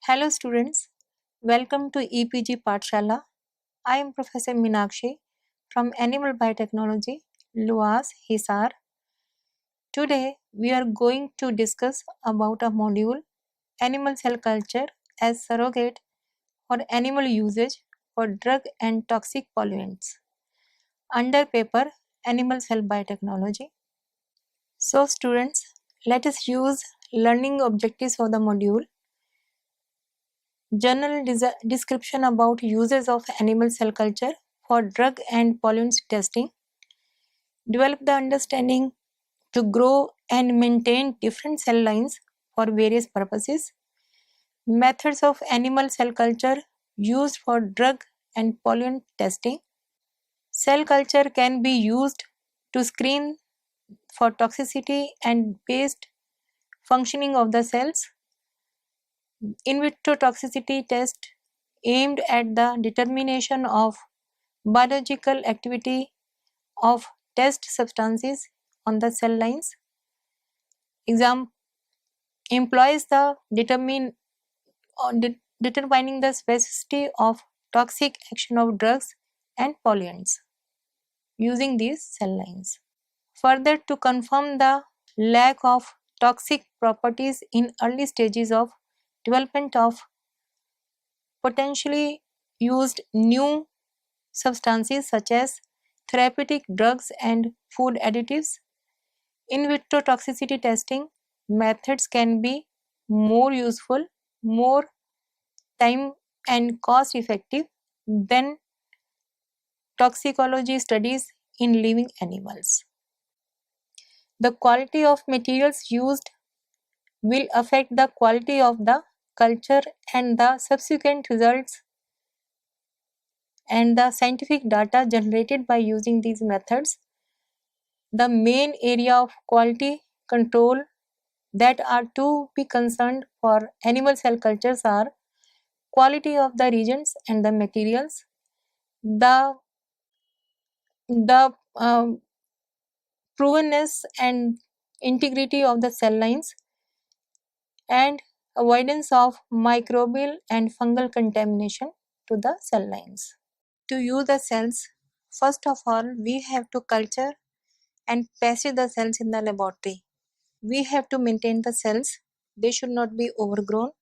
Hello students, welcome to EPG Pathshala. I am Professor Meenakshi from Animal Biotechnology, Luas, Hisar. Today we are going to discuss about a module, animal cell culture as surrogate for animal usage for drug and toxic pollutants under paper Animal Cell Biotechnology. So students, let us use learning objectives for the module. General description about uses of animal cell culture for drug and pollutants testing. Develop the understanding to grow and maintain different cell lines for various purposes. Methods of animal cell culture used for drug and pollutant testing. Cell culture can be used to screen for toxicity and based functioning of the cells. In vitro toxicity test aimed at the determination of biological activity of test substances on the cell lines. Exam employs the determining the specificity of toxic action of drugs and pollutants using these cell lines. Further, to confirm the lack of toxic properties in early stages of development of potentially used new substances such as therapeutic drugs and food additives. In vitro toxicity testing methods can be more useful, more time and cost effective than toxicology studies in living animals. The quality of materials used will affect the quality of the culture and the subsequent results and the scientific data generated by using these methods. The main area of quality control that are to be concerned for animal cell cultures are quality of the reagents and the materials, the provenness and integrity of the cell lines, and avoidance of microbial and fungal contamination to the cell lines. To use the cells, first of all, we have to culture and passage the cells in the laboratory. We have to maintain the cells, they should not be overgrown,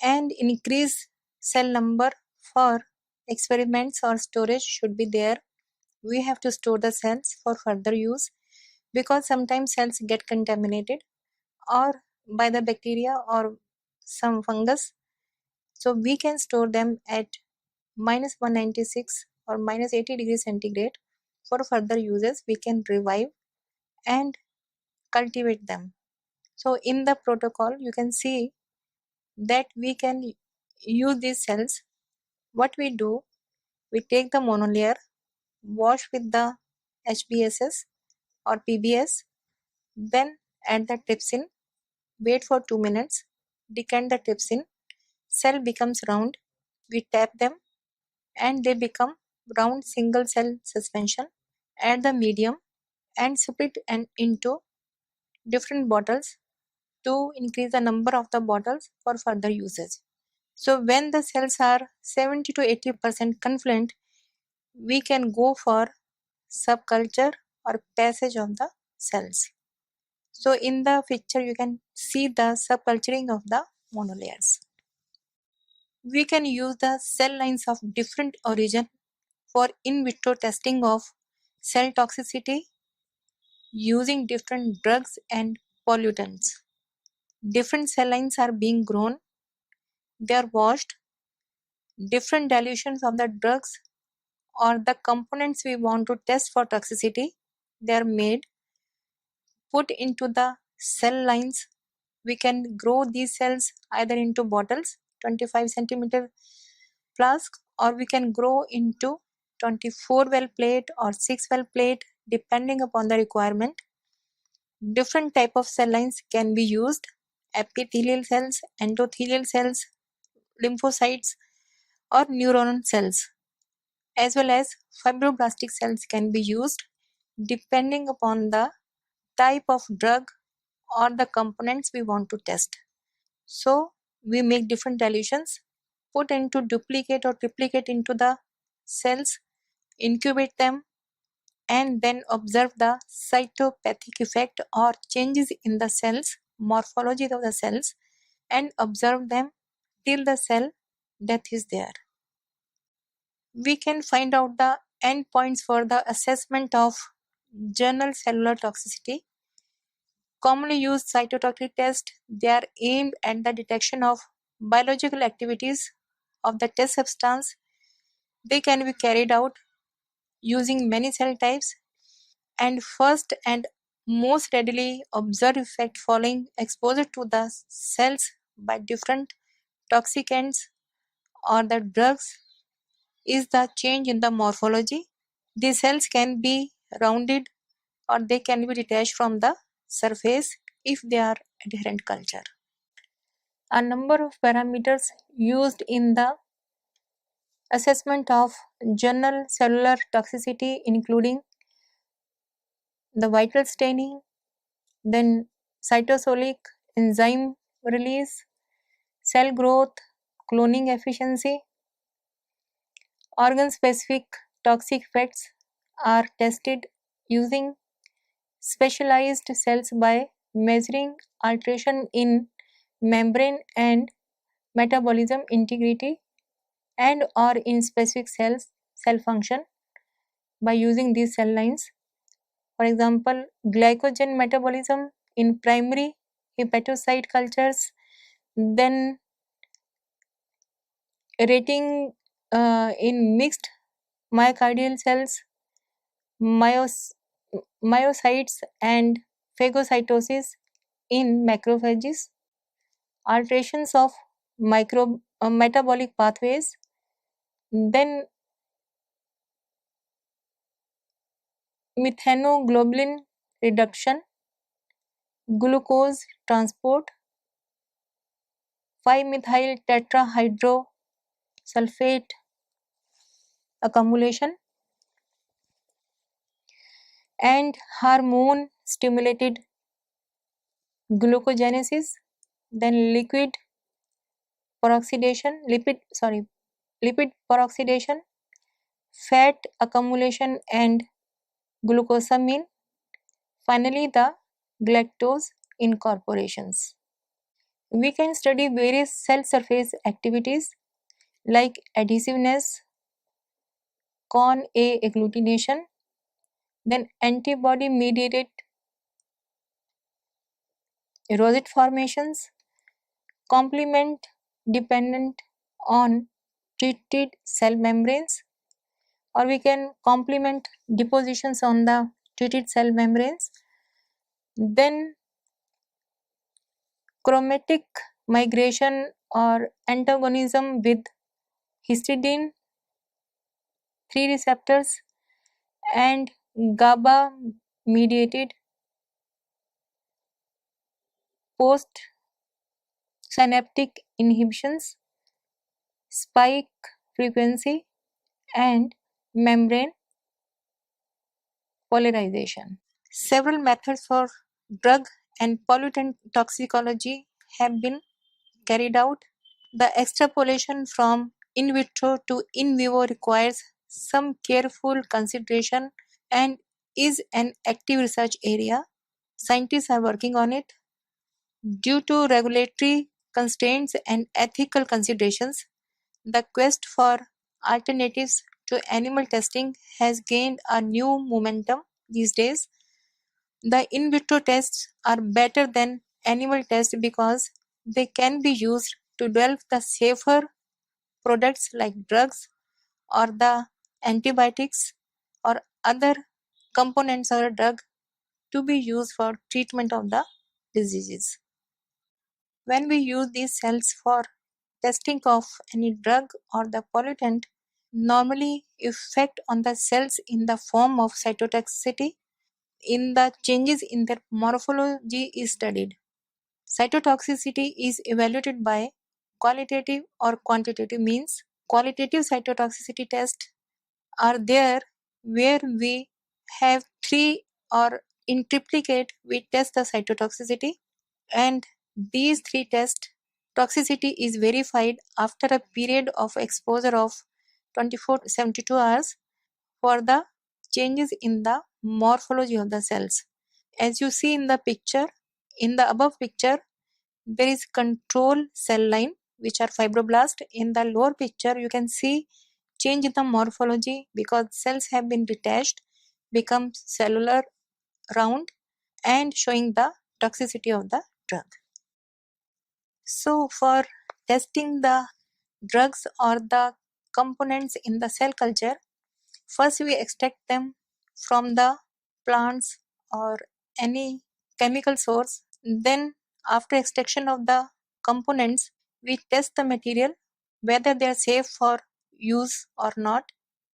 and increase cell number for experiments or storage should be there. We have to store the cells for further use because sometimes cells get contaminated or by the bacteria or some fungus. So we can store them at minus 196 or minus 80 degrees centigrade. For further uses, we can revive and cultivate them. So in the protocol, you can see that we can use these cells. What we do, we take the monolayer, wash with the HBSS or PBS, then add the trypsin, wait for 2 minutes, decant the trypsin, cell becomes round, we tap them and they become round single cell suspension. Add the medium and split into different bottles to increase the number of the bottles for further usage. So when the cells are 70 to 80% confluent, we can go for subculture or passage of the cells. So in the picture you can see the subculturing of the monolayers. We can use the cell lines of different origin for in vitro testing of cell toxicity using different drugs and pollutants. Different cell lines are being grown, they are washed, different dilutions of the drugs or the components we want to test for toxicity, they are made, put into the cell lines. We can grow these cells either into bottles 25 centimeter flask or we can grow into 24 well plate or 6 well plate depending upon the requirement. Different type of cell lines can be used: epithelial cells, endothelial cells, lymphocytes or neuronal cells, as well as fibroblastic cells can be used depending upon the type of drug or the components we want to test. So we make different dilutions, put into duplicate or triplicate into the cells, incubate them, and then observe the cytopathic effect or changes in the cells, morphology of the cells, and observe them till the cell death is there. We can find out the endpoints for the assessment of general cellular toxicity. Commonly used cytotoxic tests, they are aimed at the detection of biological activities of the test substance. They can be carried out using many cell types, and first and most readily observed effect following exposure to the cells by different toxicants or the drugs is the change in the morphology. These cells can be rounded or they can be detached from the surface if they are adherent culture. A number of parameters used in the assessment of general cellular toxicity including the vital staining, then cytosolic enzyme release, cell growth, cloning efficiency. Organ specific toxic effects are tested using specialized cells by measuring alteration in membrane and metabolism integrity and or in specific cells cell function by using these cell lines. For example, glycogen metabolism in primary hepatocyte cultures, then rating in mixed myocardial cells, myos- myocytes and phagocytosis in macrophages, alterations of metabolic pathways, then methanoglobulin reduction, glucose transport, 5-methyl tetrahydrosulfate accumulation, and hormone stimulated glucogenesis, then lipid peroxidation, fat accumulation and glucosamine, finally the galactose incorporations. We can study various cell surface activities like adhesiveness, con A agglutination, then antibody mediated rosette formations, complement dependent on treated cell membranes, or we can complement depositions on the treated cell membranes, then chromatic migration or antagonism with histidine 3 receptors and GABA mediated post synaptic inhibitions, spike frequency and membrane polarization. Several methods for drug and pollutant toxicology have been carried out. The extrapolation from in vitro to in vivo requires some careful consideration and is an active research area. Scientists are working on it. Due to regulatory constraints and ethical considerations, the quest for alternatives to animal testing has gained a new momentum these days. The in vitro tests are better than animal tests because they can be used to develop the safer products like drugs or the antibiotics or other components of a drug to be used for treatment of the diseases. When we use these cells for testing of any drug or the pollutant, normally effect on the cells in the form of cytotoxicity in the changes in their morphology is studied. Cytotoxicity is evaluated by qualitative or quantitative means. Qualitative cytotoxicity tests are there where we have 3 or in triplicate we test the cytotoxicity, and these 3 tests toxicity is verified after a period of exposure of 24 to 72 hours for the changes in the morphology of the cells. As you see in the picture, in the above picture, there is control cell line which are fibroblast. In the lower picture, you can see change in the morphology because cells have been detached, become cellular, round, and showing the toxicity of the drug. So for testing the drugs or the components in the cell culture, first we extract them from the plants or any chemical source. Then after extraction of the components, we test the material whether they are safe for use or not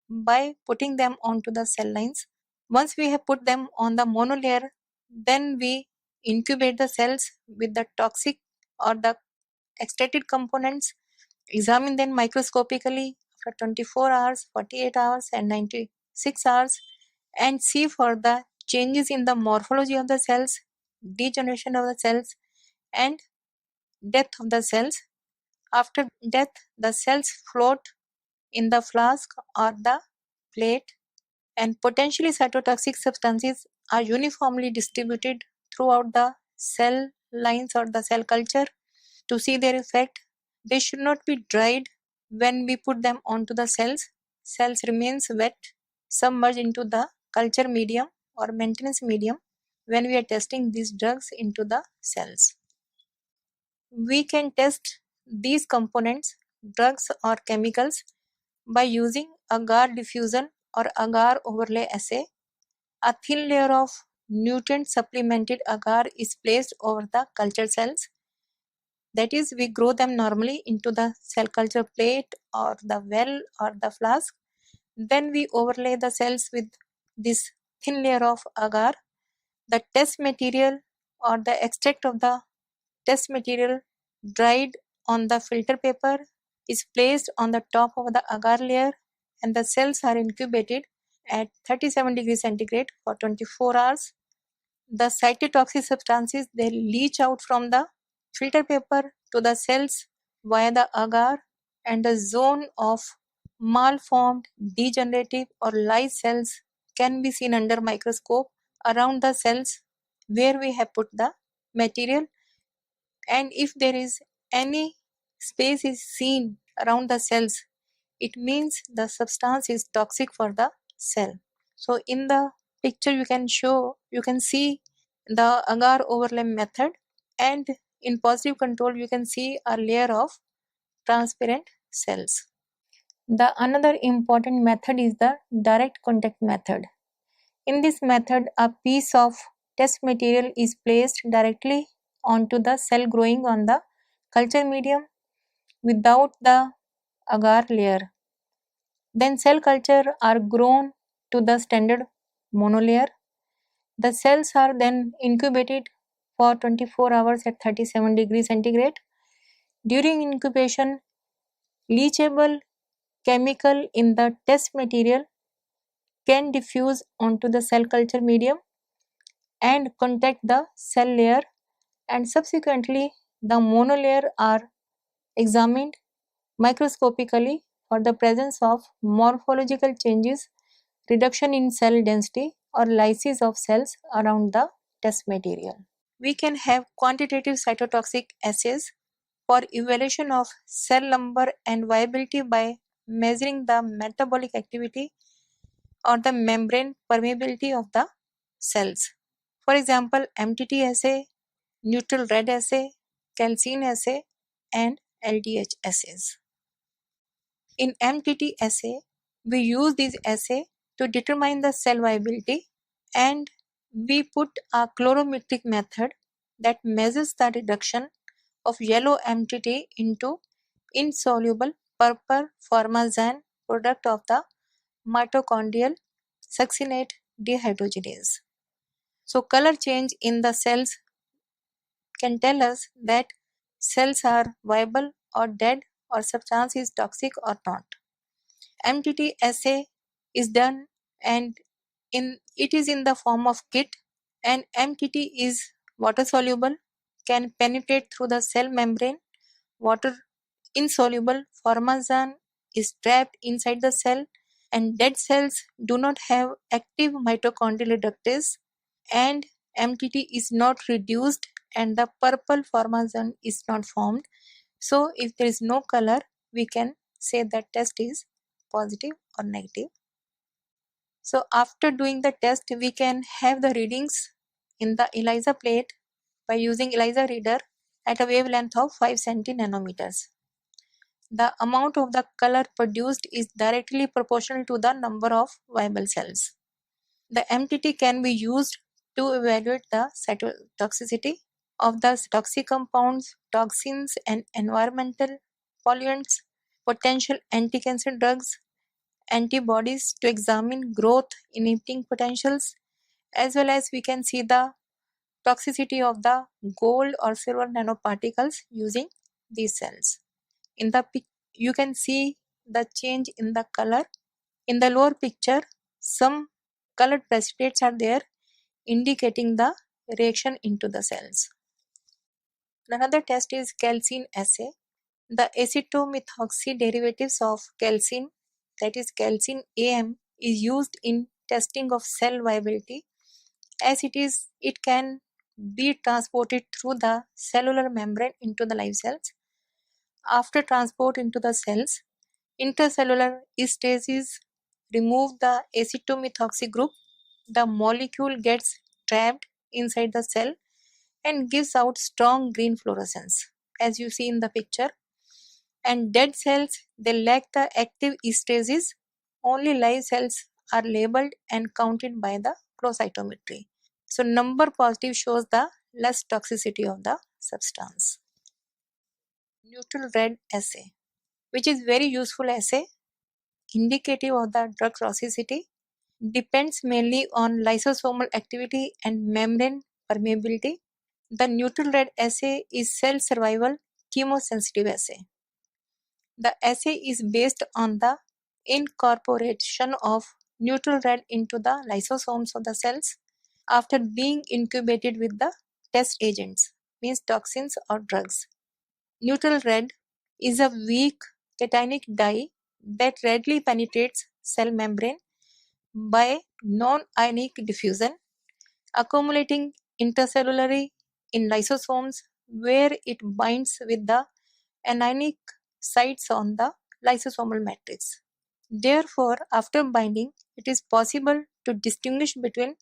by putting them onto the cell lines. Once we have put them on the monolayer, then we incubate the cells with the toxic or the extracted components, examine them microscopically for 24 hours, 48 hours, and 96 hours, and see for the changes in the morphology of the cells, degeneration of the cells, and death of the cells. After death, the cells float in the flask or the plate, and potentially cytotoxic substances are uniformly distributed throughout the cell lines or the cell culture to see their effect. They should not be dried when we put them onto the cells. Cells remains wet, submerged into the culture medium or maintenance medium when we are testing these drugs into the cells. We can test these components, drugs or chemicals, by using agar diffusion or agar overlay assay. A thin layer of nutrient supplemented agar is placed over the culture cells. That is, we grow them normally into the cell culture plate or the well or the flask. Then we overlay the cells with this thin layer of agar. The test material or the extract of the test material dried on the filter paper is placed on the top of the agar layer, and the cells are incubated at 37 degrees centigrade for 24 hours. The cytotoxic substances, they leach out from the filter paper to the cells via the agar, and the zone of malformed, degenerative or lyse cells can be seen under microscope around the cells where we have put the material. And if there is any space is seen around the cells, it means the substance is toxic for the cell. So in the picture you can see the agar overlay method, and in positive control you can see a layer of transparent cells. The another important method is the direct contact method. In this method, a piece of test material is placed directly onto the cell growing on the culture medium without the agar layer. Then cell culture are grown to the standard monolayer. The cells are then incubated for 24 hours at 37 degrees centigrade. During incubation, leachable chemical in the test material can diffuse onto the cell culture medium and contact the cell layer, and subsequently the monolayer are examined microscopically for the presence of morphological changes, reduction in cell density or lysis of cells around the test material. We can have quantitative cytotoxic assays for evaluation of cell number and viability by measuring the metabolic activity or the membrane permeability of the cells. For example, MTT assay, neutral red assay, calcine assay, and LDH assays. In MTT assay, we use this assay to determine the cell viability, and we put a colorimetric method that measures the reduction of yellow MTT into insoluble purple formazan product of the mitochondrial succinate dehydrogenase. So color change in the cells can tell us that cells are viable or dead or substance is toxic or not. MTT assay is done, and it is in the form of kit, and MTT is water soluble, can penetrate through the cell membrane water insoluble formazan is trapped inside the cell, and dead cells do not have active mitochondrial reductase, and MTT is not reduced, and the purple formazan is not formed. So if there is no color, we can say that test is positive or negative. So after doing the test, we can have the readings in the ELISA plate by using ELISA reader at a wavelength of 5 cm-nanometers. The amount of the color produced is directly proportional to the number of viable cells. The MTT can be used to evaluate the cytotoxicity of the toxic compounds, toxins, and environmental pollutants, potential anti-cancer drugs, antibodies to examine growth inhibiting potentials, as well as we can see the toxicity of the gold or silver nanoparticles using these cells. In the you can see the change in the color. In the lower picture, some colored precipitates are there indicating the reaction into the cells. Another test is calcine assay. The acetomethoxy derivatives of calcine, that is calcine AM, is used in testing of cell viability, as it can be transported through the cellular membrane into the live cells. After transport into the cells, intercellular estasis remove the acetomethoxy group. The molecule gets trapped inside the cell and gives out strong green fluorescence, as you see in the picture. And dead cells, they lack the active estasis. Only live cells are labeled and counted by the flow cytometry. So number positive shows the less toxicity of the substance. Neutral red assay, which is very useful assay, indicative of the drug toxicity, depends mainly on lysosomal activity and membrane permeability. The neutral red assay is cell survival chemosensitive assay. The assay is based on the incorporation of neutral red into the lysosomes of the cells after being incubated with the test agents, means toxins or drugs. Neutral red is a weak cationic dye that readily penetrates cell membrane by non-ionic diffusion, accumulating intercellularly in lysosomes where it binds with the anionic sites on the lysosomal matrix. Therefore, after binding, it is possible to distinguish between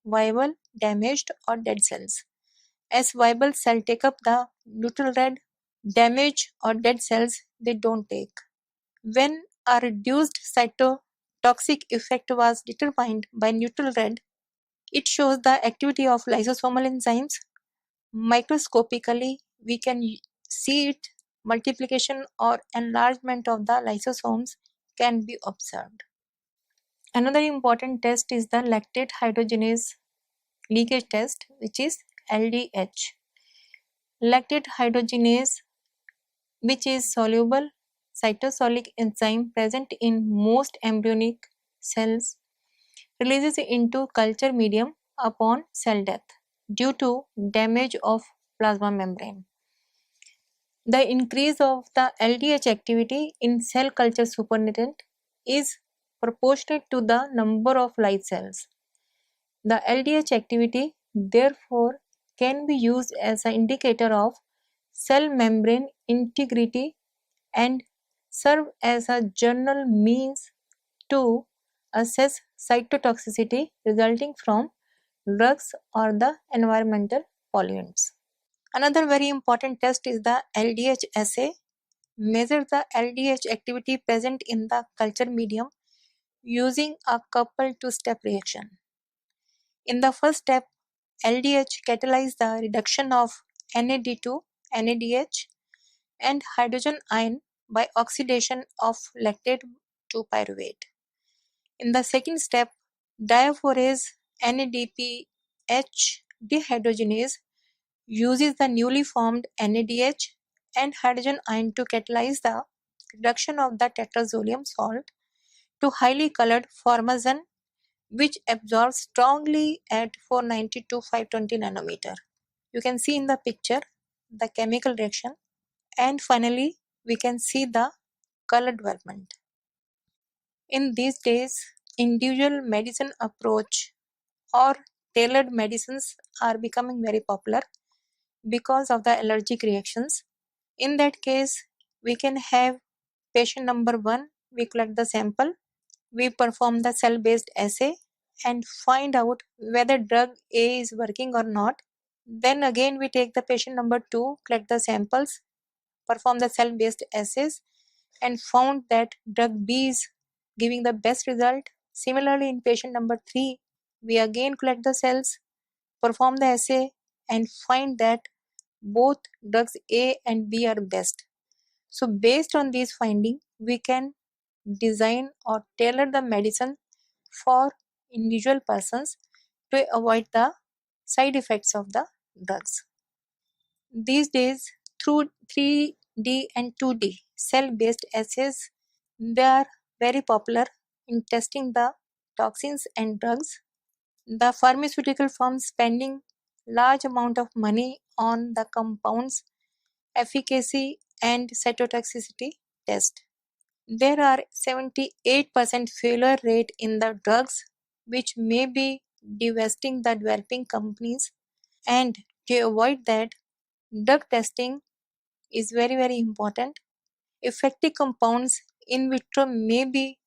viable, damaged, or dead cells. As viable cells take up the neutral red, damaged or dead cells they don't take. When a reduced cytotoxic effect was determined by neutral red, it shows the activity of lysosomal enzymes. Microscopically, we can see it. Multiplication or enlargement of the lysosomes can be observed. Another important test is the lactate hydrogenase leakage test, which is LDH. Lactate hydrogenase, which is soluble cytosolic enzyme present in most embryonic cells, releases into culture medium upon cell death due to damage of plasma membrane. The increase of the LDH activity in cell culture supernatant is proportionate to the number of live cells. The LDH activity, therefore, can be used as an indicator of cell membrane integrity and serve as a general means to assess cytotoxicity resulting from drugs or the environmental pollutants. Another very important test is the LDH assay. Measure the LDH activity present in the culture medium using a coupled two-step reaction. In the first step, LDH catalyzes the reduction of NAD2, NADH, and hydrogen ion by oxidation of lactate to pyruvate. In the second step, diaphorase NADPH dehydrogenase uses the newly formed NADH and hydrogen ion to catalyze the reduction of the tetrazolium salt to highly colored formazan, which absorbs strongly at 490 to 520 nanometer. You can see in the picture the chemical reaction. And finally, we can see the color development. In these days, individual medicine approach or tailored medicines are becoming very popular because of the allergic reactions. In that case, we can have patient number 1, we collect the sample, we perform the cell-based assay and find out whether drug A is working or not. Then again we take the patient number 2, collect the samples, perform the cell-based assays and found that drug B is giving the best result. Similarly, in patient number 3, we again collect the cells, perform the assay and find that both drugs A and B are best. So based on these findings, we can design or tailor the medicine for individual persons to avoid the side effects of the drugs. These days, through 3D and 2D cell-based assays, they are very popular in testing the toxins and drugs. The pharmaceutical firms spending large amount of money on the compounds, efficacy and cytotoxicity test. There are 78% failure rate in the drugs, which may be devastating the developing companies. And to avoid that, drug testing is very important. Effective compounds in vitro may be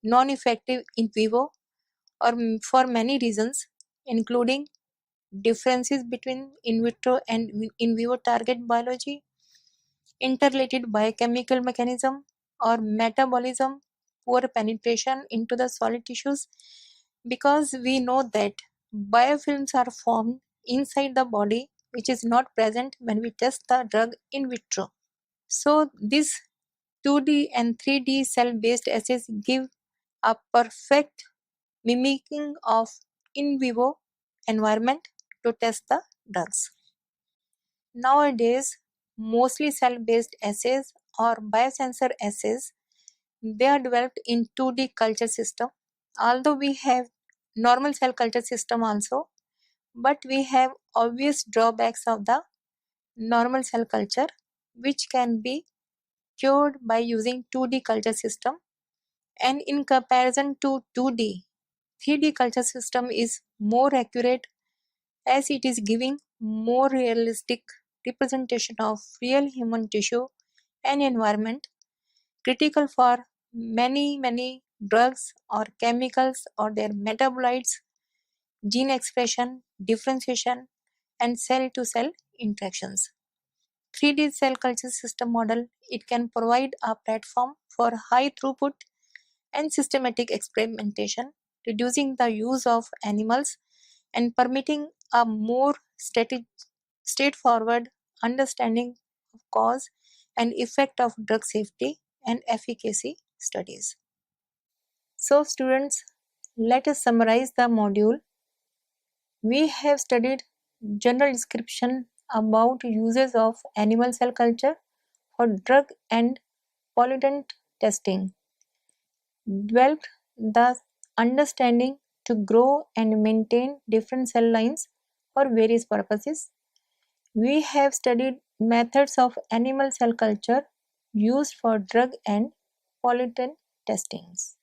non-effective in vivo or for many reasons, including differences between in vitro and in vivo target biology, interrelated biochemical mechanism or metabolism, poor penetration into the solid tissues, because we know that biofilms are formed inside the body which is not present when we test the drug in vitro. So this 2D and 3D cell-based assays give a perfect mimicking of in vivo environment to test the drugs. Nowadays, mostly cell-based assays or biosensor assays, they are developed in 2D culture system. Although we have normal cell culture system also, but we have obvious drawbacks of the normal cell culture, which can be cured by using 2D culture system. And in comparison to 2D, 3D culture system is more accurate as it is giving more realistic representation of real human tissue and environment, critical for many drugs or chemicals or their metabolites, gene expression, differentiation and cell to cell interactions. 3D cell culture system model, it can provide a platform for high throughput and systematic experimentation, reducing the use of animals and permitting a more straightforward understanding of cause and effect of drug safety and efficacy studies. So students, let us summarize the module. We have studied general description about uses of animal cell culture for drug and pollutant testing, developed the understanding to grow and maintain different cell lines for various purposes. We have studied methods of animal cell culture used for drug and pollutant testings.